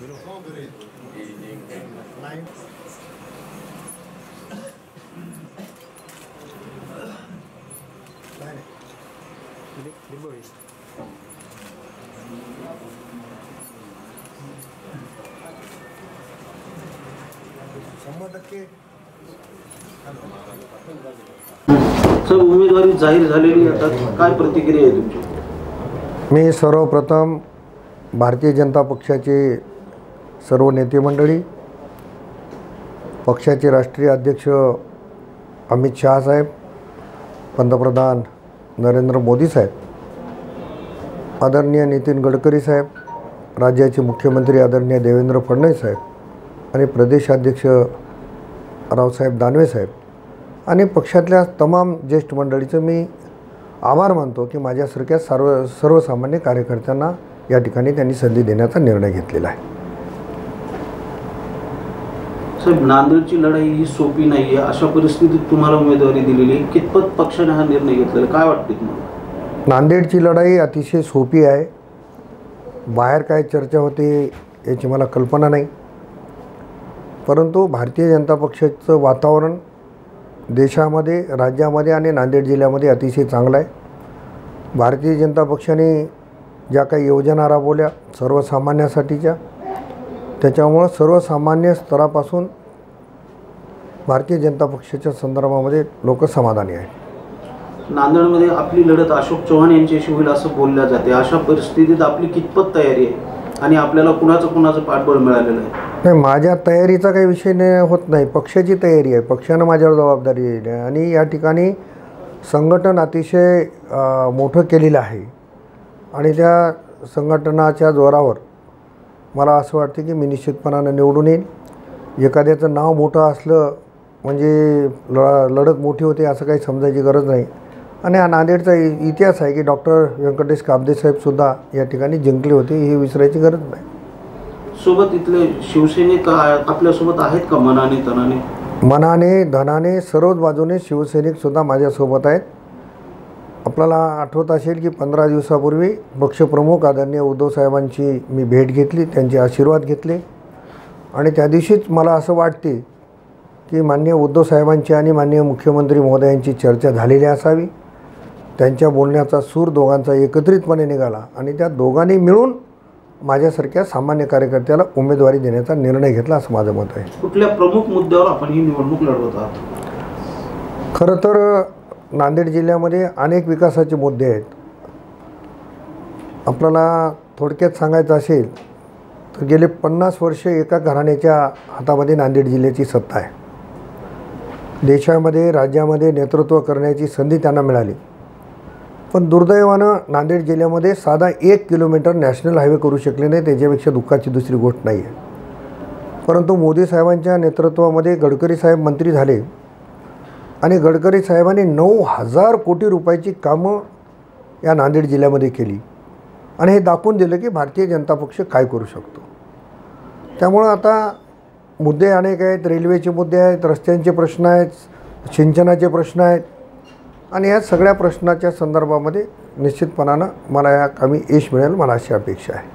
Sir, उमेदवारी जाहीर झालेली आता काय प्रतिक्रिया आहे तुमची? मी सर्वप्रथम भारतीय जनता पक्षाचे सर्व नेते मंडळी, पक्षाचे राष्ट्रीय अध्यक्ष अमित शहा साहेब, पंतप्रधान नरेंद्र मोदी साहेब, आदरणीय नितीन गडकरी साहेब, राज्याचे मुख्यमंत्री आदरणीय देवेंद्र फडणवीस साहेब आणि प्रदेशाध्यक्ष रावसाहेब दानवे साहेब आणि पक्षातल्या तमाम ज्येष्ठ मंडळीचं मी आभार मानतो की माझ्यासारख्या सर्वसामान्य कार्यकर्त्यांना या ठिकाणी त्यांनी संधी देण्याचा निर्णय घेतलेला आहे. साहेब, नांदेडची लढाई ही सोपी नाही आहे. अशा परिस्थितीत तुम्हाला उमेदवारी दिलेली आहे. कितपत पक्षाने हा निर्णय घेतलेला, काय वाटते तुम्हाला? नांदेडची लढाई अतिशय सोपी आहे. बाहेर काय चर्चा होते याची मला कल्पना नाही, परंतु भारतीय जनता पक्षाचं वातावरण देशामध्ये, राज्यामध्ये आणि नांदेड जिल्ह्यामध्ये अतिशय चांगलं आहे. भारतीय जनता पक्षाने ज्या काही योजना राबवल्या सर्वसामान्यांसाठीच्या, त्याच्यामुळं सर्वसामान्य स्तरापासून भारतीय जनता पक्षाच्या संदर्भामध्ये लोक समाधानी आहेत. नांदेडमध्ये आपली लढत अशोक चव्हाण यांच्याशी होईल असं बोलल्या जाते. अशा परिस्थितीत आपली कितपत तयारी आहे आणि आपल्याला कुणाचं पाठबळ मिळालेलं आहे? नाही, माझ्या तयारीचा काही विषय नाही होत नाही. पक्षाची तयारी आहे. पक्षानं माझ्यावर जबाबदारी दिली आहे आणि या ठिकाणी संघटन अतिशय मोठं केलेलं आहे आणि त्या संघटनाच्या जोरावर मला असं वाटतं की मी निश्चितपणानं निवडून येईल. एखाद्याचं नाव मोठं असलं म्हणजे लढत मोठी होते असं काही समजायची गरज नाही. आणि हा नांदेडचा इतिहास आहे की डॉक्टर व्यंकटेश काब्दे साहेबसुद्धा या ठिकाणी जिंकले होते, ही विसरायची गरज नाही. सोबत इथले शिवसैनिक आपल्यासोबत आहेत का? मनाने धनाने? मनाने धनाने सर्वच बाजूने शिवसैनिकसुद्धा माझ्यासोबत आहेत. आपल्याला आठवत असेल की 15 दिवसापूर्वी पक्षप्रमुख आदरणीय उद्धव साहेबांची मी भेट घेतली, त्यांचे आशीर्वाद घेतले आणि त्या दिवशीच मला असं वाटते की माननीय उद्धव साहेबांची आणि माननीय मुख्यमंत्री महोदयांची चर्चा झालेली असावी. त्यांच्या बोलण्याचा सूर दोघांचा एकत्रितपणे निघाला आणि त्या दोघांनी मिळून माझ्यासारख्या सामान्य कार्यकर्त्याला उमेदवारी देण्याचा निर्णय घेतला असं माझं मत आहे. कुठल्या प्रमुख मुद्द्यावर आपण ही निवडणूक लढवत आहात? खरं तर नांदेड जिल्ह्यामध्ये अनेक विकासाचे मुद्दे आहेत. आपल्याला थोडक्यात सांगायचं असेल तर गेले 50 वर्षे एका घराण्याच्या हातामध्ये नांदेड जिल्ह्याची सत्ता आहे. देशामध्ये, राज्यामध्ये नेतृत्व करण्याची संधी त्यांना मिळाली, पण दुर्दैवानं नांदेड जिल्ह्यामध्ये साधा 1 किलोमीटर नॅशनल हायवे करू शकले नाही. त्याच्यापेक्षा दुःखाची दुसरी गोष्ट नाही आहे. परंतु मोदी साहेबांच्या नेतृत्वामध्ये गडकरी साहेब मंत्री झाले आणि गडकरी साहेबांनी 9,000 कोटी रुपयाची कामं या नांदेड जिल्ह्यामध्ये केली आणि हे दाखवून दिलं की भारतीय जनता पक्ष काय करू शकतो. त्यामुळं आता मुद्दे अनेक आहेत. रेल्वेचे मुद्दे आहेत, रस्त्यांचे प्रश्न आहेत, सिंचनाचे प्रश्न आहेत आणि या सगळ्या प्रश्नाच्या संदर्भामध्ये निश्चितपणानं मला या कामी यश मिळेल, मला अशी अपेक्षा आहे.